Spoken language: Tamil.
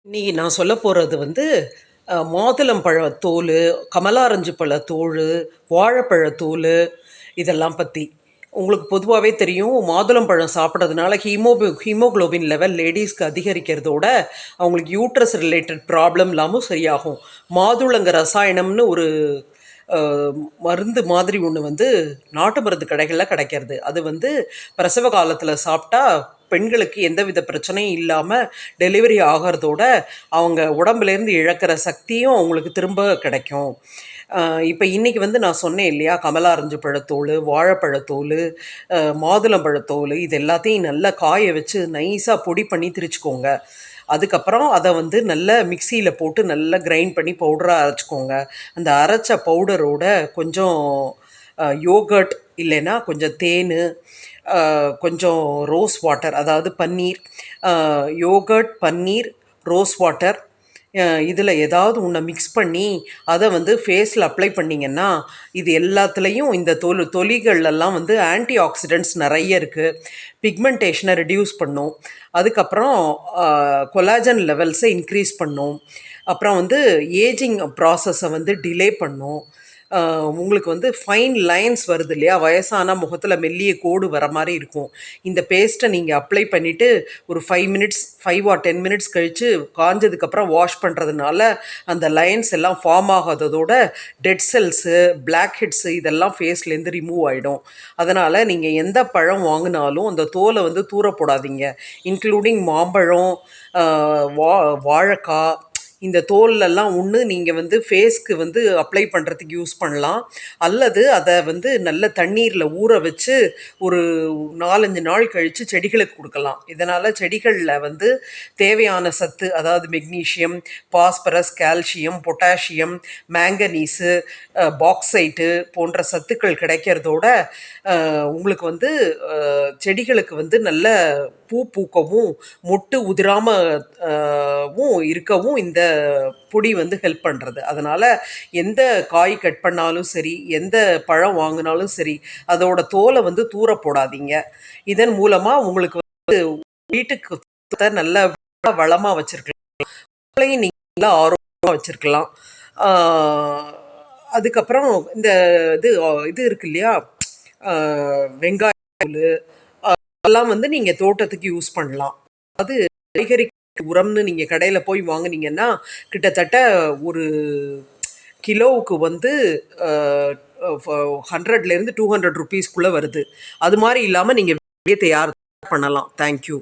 இன்னைக்கு நான் சொல்ல போகிறது வந்து மாதுளம்பழ தோல், கமலாரஞ்சு பழ தோல், வாழைப்பழ தோல் இதெல்லாம் பற்றி. உங்களுக்கு பொதுவாகவே தெரியும், மாதுளம்பழம் சாப்பிட்றதுனால ஹீமோகுளோபின் லெவல் லேடிஸ்க்கு அதிகரிக்கிறதோட அவங்களுக்கு யூட்ரஸ் ரிலேட்டட் ப்ராப்ளம் இல்லாமல் சரியாகும். மாதுளங்க ரசாயனம்னு ஒரு மருந்து மாதிரி ஒன்று வந்து நாட்டு மருந்து கடைகளில் கிடைக்கிறது. அது வந்து பிரசவ காலத்தில் சாப்பிட்டா பெண்களுக்கு எந்தவித பிரச்சனையும் இல்லாமல் டெலிவரி ஆகிறதோட அவங்க உடம்புலேருந்து இழக்கிற சக்தியும் அவங்களுக்கு திரும்ப கிடைக்கும். இப்போ இன்றைக்கி வந்து நான் சொன்னேன் இல்லையா, கமலாரஞ்சு பழத்தோல், வாழைப்பழத்தோல், மாதுளம்பழத்தோல் இது எல்லாத்தையும் நல்லா காய வச்சு நைஸாக பொடி பண்ணி திரிச்சுக்கோங்க. அதுக்கப்புறம் அதை வந்து நல்லா மிக்சியில் போட்டு நல்லா கிரைண்ட் பண்ணி பவுடராக அரைச்சிக்கோங்க. அந்த அரைச்ச பவுடரோட கொஞ்சம் யோகர்ட் இல்லைன்னா கொஞ்சம் தேன், கொஞ்சம் ரோஸ் வாட்டர், அதாவது பன்னீர், யோகர்ட், பன்னீர், ரோஸ் வாட்டர் இதில் ஏதாவது ஒன்றை மிக்ஸ் பண்ணி அதை வந்து ஃபேஸில் அப்ளை பண்ணிங்கன்னா இது எல்லாத்துலேயும் இந்த தொலிகள்லாம் வந்து ஆன்டி ஆக்சிடென்ட்ஸ் நிறைய இருக்குது. பிக்மெண்டேஷனை ரெடியூஸ் பண்ணும். அதுக்கப்புறம் கொலாஜன் லெவல்ஸை இன்க்ரீஸ் பண்ணும். அப்புறம் வந்து ஏஜிங் ப்ராசஸை வந்து டிலே பண்ணும். உங்களுக்கு வந்து ஃபைன் லைன்ஸ் வருது இல்லையா, வயசான முகத்தில் மெல்லிய கோடு வர மாதிரி இருக்கும். இந்த பேஸ்ட்டை நீங்கள் அப்ளை பண்ணிவிட்டு ஒரு 5 or 10 மினிட்ஸ் கழித்து காஞ்சதுக்கப்புறம் வாஷ் பண்ணுறதுனால அந்த லைன்ஸ் எல்லாம் ஃபார்ம் ஆகாததோட டெட் செல்ஸு, பிளாக் ஹெட்ஸு இதெல்லாம் ஃபேஸ்லேருந்து ரிமூவ் ஆகிடும். அதனால் நீங்கள் எந்த பழம் வாங்கினாலும் அந்த தோலை வந்து தூர போடாதீங்க. இன்க்ளூடிங் மாம்பழம், வாழைக்காய், இந்த தோல்லெல்லாம் ஒன்று நீங்கள் வந்து ஃபேஸ்க்கு வந்து அப்ளை பண்ணுறதுக்கு யூஸ் பண்ணலாம். அல்லது அதை வந்து நல்ல தண்ணீரில் ஊற வச்சு ஒரு 4-5 நாள் கழித்து செடிகளுக்கு கொடுக்கலாம். இதனால் செடிகளில் வந்து தேவையான சத்து, அதாவது magnesium, phosphorus, calcium, potassium, manganese, bauxite போன்ற சத்துக்கள் கிடைக்கிறதோட உங்களுக்கு வந்து செடிகளுக்கு வந்து நல்ல பூ பூக்கவும் மொட்டு உதிராமவும் இருக்கவும் இந்த பொடி வந்து ஹெல்ப் பண்ணுறது. அதனால் எந்த காய் கட் பண்ணாலும் சரி, எந்த பழம் வாங்கினாலும் சரி, அதோட தோலை வந்து தூர போடாதீங்க. இதன் மூலமாக உங்களுக்கு வந்து வீட்டுக்கு நல்ல வளமாக வச்சுருக்கலாம். நீங்கள் ஆரோக்கியமாக வச்சுருக்கலாம். அதுக்கப்புறம் இந்த இது இது இருக்கு இல்லையா, வெங்காயம் அதெல்லாம் வந்து நீங்கள் தோட்டத்துக்கு யூஸ் பண்ணலாம். அது காய்கறி உரம்னு நீங்கள் கடையில் போய் வாங்கினீங்கன்னா கிட்டத்தட்ட ஒரு கிலோவுக்கு வந்து 100 to 200 ருபீஸ்க்குள்ளே வருது. அது மாதிரி இல்லாமல் நீங்கள் தயார் பண்ணலாம். தேங்க்யூ.